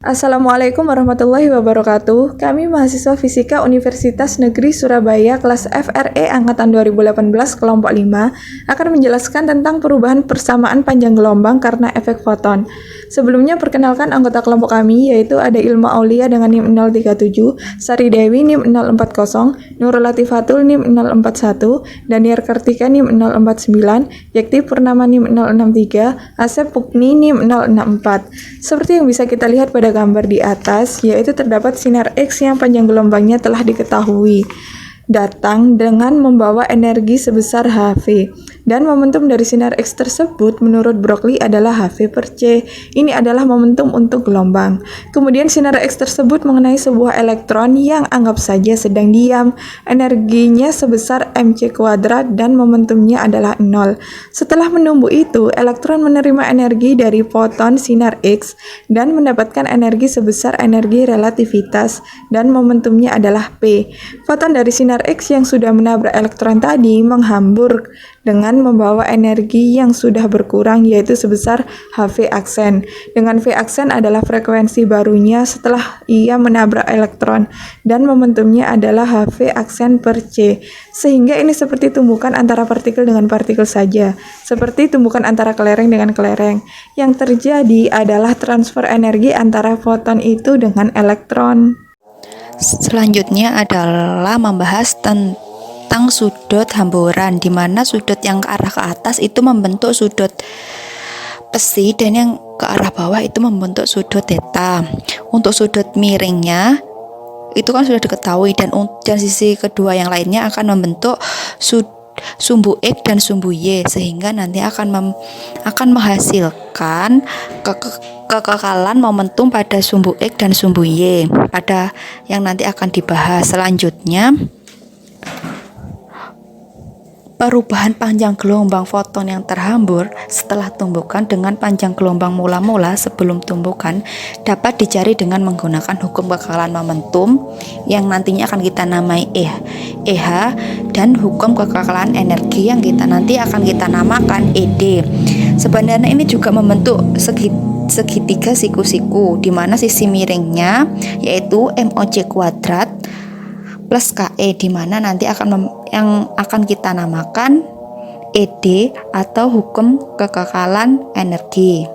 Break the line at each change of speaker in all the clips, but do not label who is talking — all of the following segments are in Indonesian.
Assalamualaikum warahmatullahi wabarakatuh. Kami mahasiswa Fisika Universitas Negeri Surabaya kelas FRE angkatan 2018 kelompok 5 akan menjelaskan tentang perubahan persamaan panjang gelombang karena efek foton. Sebelumnya perkenalkan anggota kelompok kami, yaitu ada Ilma Aulia dengan NIM 037, Sari Dewi NIM 040, Nurul Latifatul NIM 041, Daniar Kartika NIM 049, Yakti Purnama NIM 063, Asep Pukni NIM 064. Seperti yang bisa kita lihat pada gambar di atas, yaitu terdapat sinar X yang panjang gelombangnya telah diketahui datang dengan membawa energi sebesar Hv, dan momentum dari sinar X tersebut menurut Broglie adalah Hv per C. Ini adalah momentum untuk gelombang. Kemudian sinar X tersebut mengenai sebuah elektron yang anggap saja sedang diam. Energinya sebesar mc kuadrat dan momentumnya adalah 0. Setelah menumbuh itu, elektron menerima energi dari foton sinar X dan mendapatkan energi sebesar energi relativitas dan momentumnya adalah P. Foton dari sinar X yang sudah menabrak elektron tadi menghambur dengan membawa energi yang sudah berkurang, yaitu sebesar Hv aksen. Dengan V aksen adalah frekuensi barunya setelah ia menabrak elektron, dan momentumnya adalah Hv aksen per C. Sehingga ini seperti tumbukan antara partikel dengan partikel saja, seperti tumbukan antara kelereng dengan kelereng. Yang terjadi adalah transfer energi antara foton itu dengan elektron.
Selanjutnya adalah membahas tentang sudut hamburan, di mana sudut yang ke arah ke atas itu membentuk sudut psi dan yang ke arah bawah itu membentuk sudut theta. Untuk sudut miringnya itu kan sudah diketahui, dan sisi kedua yang lainnya akan membentuk sumbu X dan sumbu Y, sehingga nanti akan menghasilkan kekekalan momentum pada sumbu X dan sumbu Y pada yang nanti akan dibahas. Selanjutnya, perubahan panjang gelombang foton yang terhambur setelah tumbukan dengan panjang gelombang mula-mula sebelum tumbukan dapat dicari dengan menggunakan hukum kekekalan momentum yang nantinya akan kita namai EH, dan hukum kekekalan energi yang nanti akan kita namakan ED. Sebenarnya ini juga membentuk segitiga siku-siku, di mana sisi miringnya yaitu MOC kuadrat plus KE, di mana nanti yang akan kita namakan ED atau hukum kekekalan energi.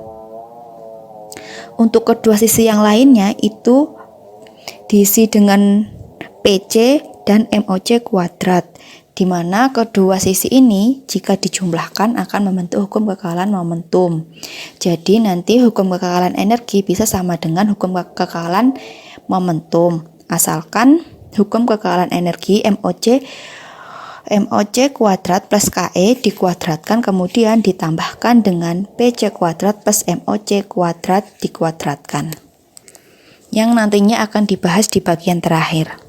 Untuk kedua sisi yang lainnya itu diisi dengan PC dan MOC kuadrat, di mana kedua sisi ini jika dijumlahkan akan membentuk hukum kekekalan momentum. Jadi nanti hukum kekekalan energi bisa sama dengan hukum kekekalan momentum, asalkan hukum kekekalan energi MOC kuadrat plus KE dikuadratkan kemudian ditambahkan dengan PC kuadrat plus MOC kuadrat dikuadratkan, yang nantinya akan dibahas di bagian terakhir.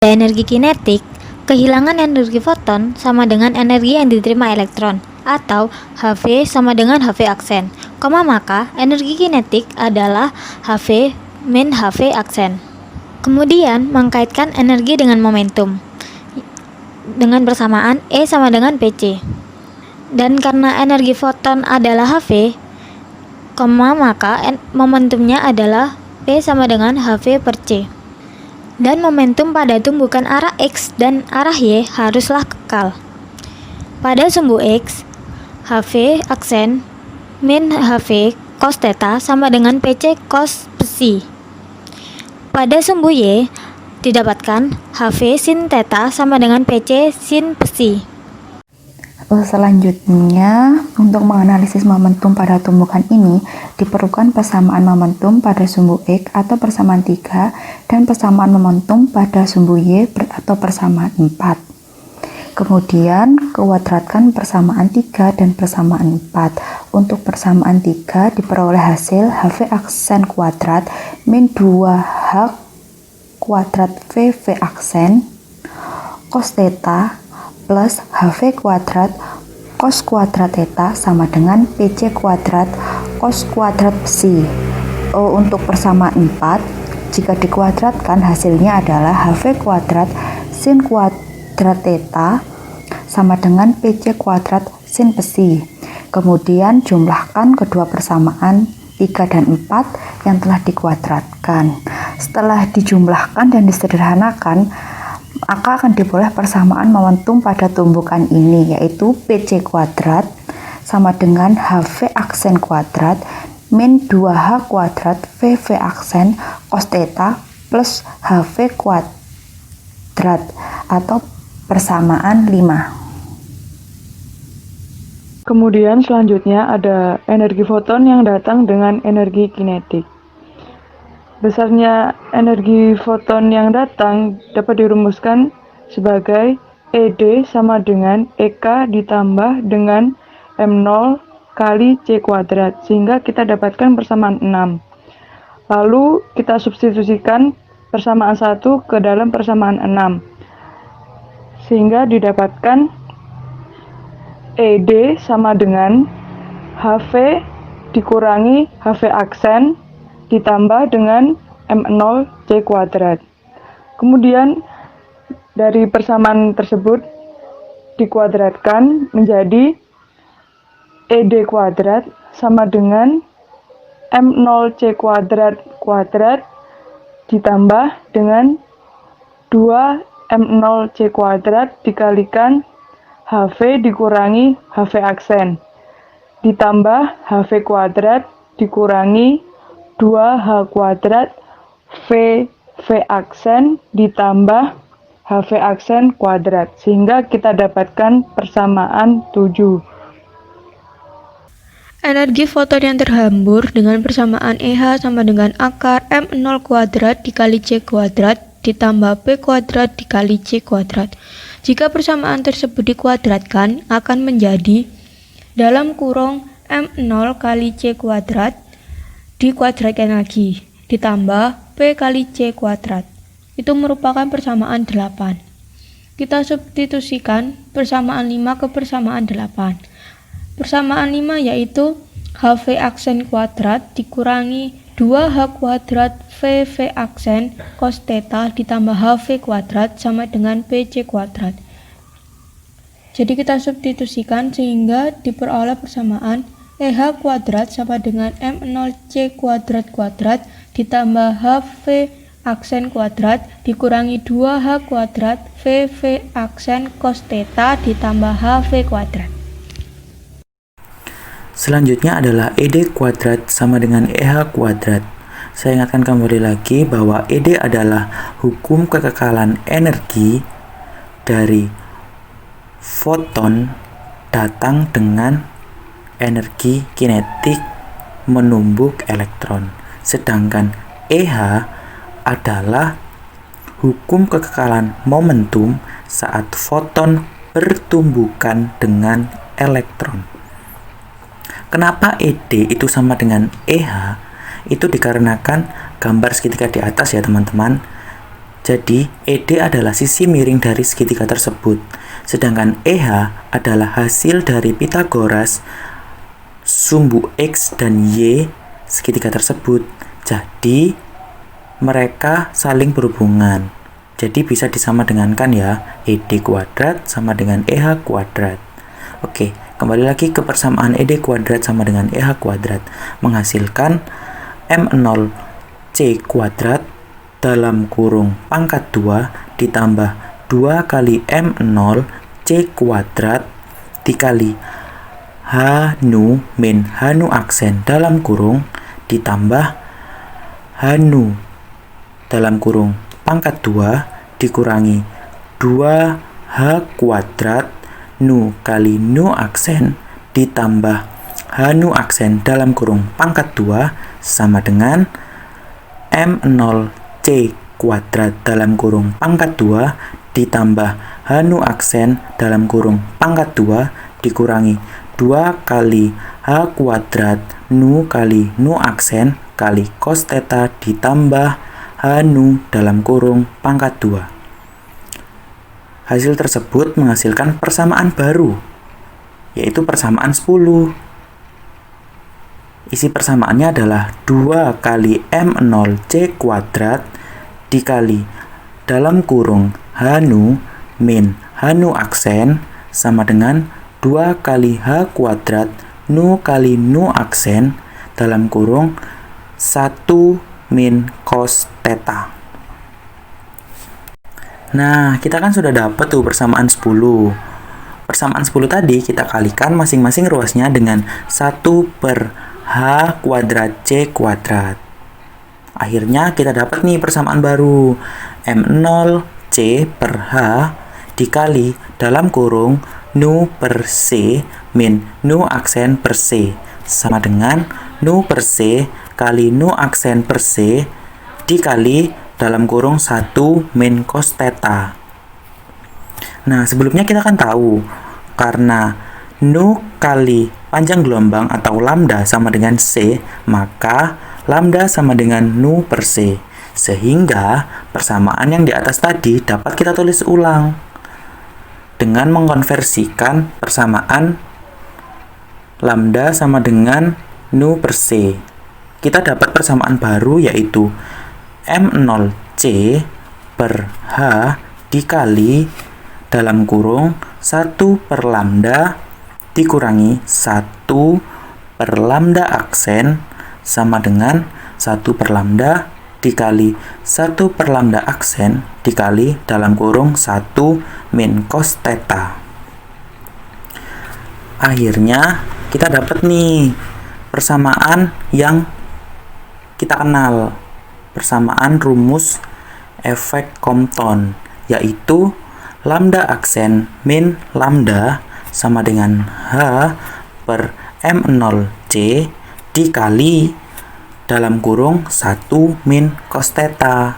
Energi kinetik, kehilangan energi foton sama dengan energi yang diterima elektron, atau Hv sama dengan Hv aksen, maka energi kinetik adalah Hv min Hv aksen. Kemudian mengkaitkan energi dengan momentum dengan persamaan E sama dengan PC. Dan karena energi foton adalah Hv, maka momentumnya adalah P sama dengan Hv per C. Dan momentum pada tumbukan arah X dan arah Y haruslah kekal. Pada sumbu X, Hv aksen min Hv cos theta sama dengan PC cos psi. Pada sumbu Y didapatkan Hv sin theta sama dengan PC sin psi.
Selanjutnya, untuk menganalisis momentum pada tumbukan ini diperlukan persamaan momentum pada sumbu X atau persamaan 3 dan persamaan momentum pada sumbu Y atau persamaan 4. Kemudian kuadratkan persamaan 3 dan persamaan 4. Untuk persamaan 3 diperoleh hasil Hv aksen kuadrat min 2H kuadrat VV aksen cos theta plus Hv kuadrat cos kuadrat theta sama dengan PC kuadrat cos kuadrat psi. Untuk persamaan 4, jika dikuadratkan hasilnya adalah Hv kuadrat sin kuadrat theta sama dengan PC kuadrat sin psi. Kemudian jumlahkan kedua persamaan 3 dan 4 yang telah dikuadratkan. Setelah dijumlahkan dan disederhanakan, maka akan diperoleh persamaan momentum pada tumbukan ini, yaitu PC kuadrat sama dengan HV aksen kuadrat min 2H kuadrat VV aksen cos theta plus HV kuadrat atau persamaan 5.
Kemudian selanjutnya ada energi foton yang datang dengan energi kinetik. Besarnya energi foton yang datang dapat dirumuskan sebagai ED sama dengan EK ditambah dengan M0 kali C kuadrat, sehingga kita dapatkan persamaan 6. Lalu kita substitusikan persamaan 1 ke dalam persamaan 6, sehingga didapatkan ED sama dengan HV dikurangi HV aksen ditambah dengan M0 C kuadrat. Kemudian dari persamaan tersebut dikuadratkan menjadi ED kuadrat sama dengan M0 C kuadrat ditambah dengan 2 M0 C kuadrat dikalikan HV dikurangi HV aksen ditambah HV kuadrat dikurangi 2H kuadrat VV aksen ditambah HV aksen kuadrat, sehingga kita dapatkan persamaan 7.
Energi foton yang terhambur dengan persamaan EH sama dengan akar M0 kuadrat dikali C kuadrat ditambah P kuadrat dikali C kuadrat. Jika persamaan tersebut dikuadratkan, akan menjadi dalam kurung M0 kali C kuadrat dikuadratkan lagi ditambah P kali C kuadrat. Itu merupakan persamaan 8. Kita substitusikan persamaan 5 ke persamaan 8. Persamaan 5 yaitu HV aksen kuadrat dikurangi 2H kuadrat VV aksen cos theta ditambah HV kuadrat sama dengan PC kuadrat. Jadi kita substitusikan sehingga diperoleh persamaan EH kuadrat sama dengan M0 C kuadrat ditambah HV aksen kuadrat dikurangi 2H kuadrat VV aksen cos theta ditambah HV kuadrat.
Selanjutnya adalah ED kuadrat sama dengan EH kuadrat. Saya ingatkan kembali lagi bahwa ED adalah hukum kekekalan energi dari foton datang dengan energi kinetik menumbuk elektron. Sedangkan EH adalah hukum kekekalan momentum saat foton bertumbukan dengan elektron. Kenapa ED itu sama dengan EH? Itu dikarenakan gambar segitiga di atas ya teman-teman. Jadi ED adalah sisi miring dari segitiga tersebut, sedangkan EH adalah hasil dari Pythagoras sumbu X dan Y segitiga tersebut. Jadi mereka saling berhubungan. Jadi bisa disama dengankan ya, ED kuadrat sama dengan EH kuadrat. Oke, kembali lagi ke persamaan ED kuadrat sama dengan EH kuadrat menghasilkan M0 C kuadrat dalam kurung pangkat 2 ditambah 2 kali M0 C kuadrat dikali H nu min H nu aksen dalam kurung ditambah H nu dalam kurung pangkat 2 dikurangi 2H kuadrat nu kali nu aksen ditambah H nu aksen dalam kurung pangkat 2 sama dengan M0 C kuadrat dalam kurung pangkat 2 ditambah H nu aksen dalam kurung pangkat 2 dikurangi 2 kali H kuadrat nu kali nu aksen kali cos theta ditambah H nu dalam kurung pangkat 2. Hasil tersebut menghasilkan persamaan baru, yaitu persamaan 10. Isi persamaannya adalah 2 kali M0 C kuadrat dikali dalam kurung H nu min H nu aksen sama dengan 2 kali H kuadrat nu kali nu aksen dalam kurung 1 min cos theta. Nah, kita kan sudah dapat tuh persamaan 10. Persamaan 10 tadi kita kalikan masing-masing ruasnya dengan 1 per H kuadrat C kuadrat. Akhirnya kita dapat nih persamaan baru. M0 C per H dikali dalam kurung nu per C min nu aksen per C sama dengan nu per C kali nu aksen per C dikali dalam kurung 1 min cos theta. Nah, sebelumnya kita kan tahu karena nu kali panjang gelombang atau lambda sama dengan C, maka lambda sama dengan nu per C. Sehingga persamaan yang di atas tadi dapat kita tulis ulang dengan mengkonversikan persamaan lambda sama dengan nu per C. Kita dapat persamaan baru yaitu M0C per H dikali dalam kurung 1 per lambda dikurangi 1 per lambda aksen sama dengan 1 per lambda dikali 1 per lambda aksen dikali dalam kurung 1 min cos theta. Akhirnya kita dapat nih persamaan yang kita kenal, persamaan rumus efek Compton, yaitu lambda aksen min lambda sama dengan H per M0C dikali dalam kurung 1 min cos theta.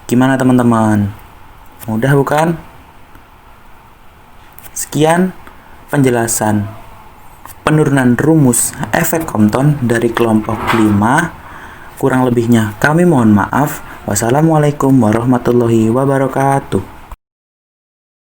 Gimana teman-teman? Mudah bukan? Sekian penjelasan penurunan rumus efek Compton dari kelompok 5. Kurang lebihnya kami mohon maaf. Wassalamualaikum warahmatullahi wabarakatuh.